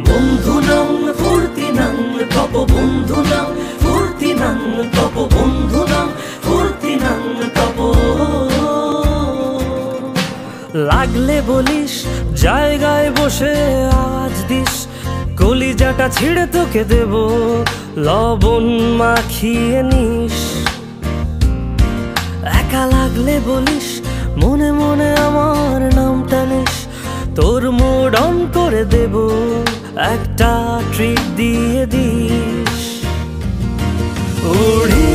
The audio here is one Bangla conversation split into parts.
বন্ধু নাম ফুর্তি নাম তপ বন্ধু নাম ফুর্তি নাম তপ বন্ধু নাম ফুর্তি নাম তপ। লাগলে বলিস জায়গায় বসে আওয়াজ দিস, কলিজাটা ছিঁড়ে তোকে দেব লবণ মাখিয়ে নিস। একা লাগলে বলিস মনে মনে আমার নামটা নিস, তোর মুড অন করে দেব একটা ট্রিট দিয়ে দিস। উড়ি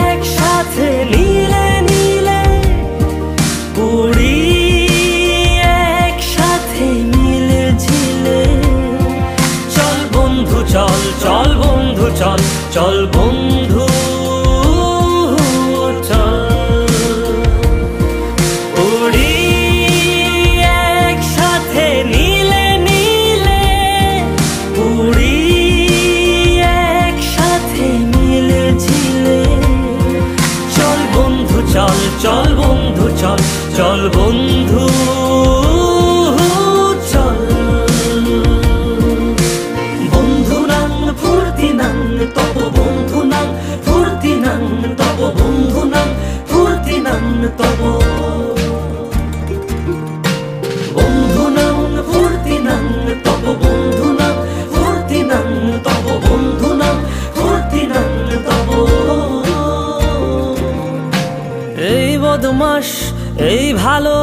একসাথে নীলে নীলে, উড়ি একসাথে মিলে ঝিলে। চল বন্ধু চল, চল বন্ধু চল, চল বন্ধু চল। উড়ি একসাথে নীলে নীলে, উড়ি একসাথে মিলে ঝিলে। চল বন্ধু চল, চল বন্ধু চল, চল বন্ধু চল। বন্ধু নাম ফুর্তি নাম তপ বন্ধু নাম ফুর্তি নাম তপ বন্ধু নাম ফুর্তি নাম তপ। বন্ধু নাম ফুর্তি নাম তপ বন্ধু নাম ফুর্তি নাম তপ বন্ধু নাম ফুর্তি নাম তপ। এই বদমাস এই ভালো,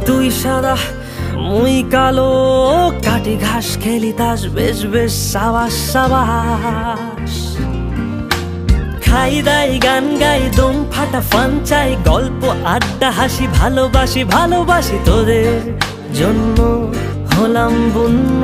তুই সাদা মুই কালো, কাটি ঘাস খেলি তাস বেশ বেশ সাবাস সাবাস। খাই দাই গান গাই দম ফাটা ফান চাই, গল্প আড্ডা হাসি ভালোবাসি ভালোবাসি, তোদের জন্য হলাম বন্ধু।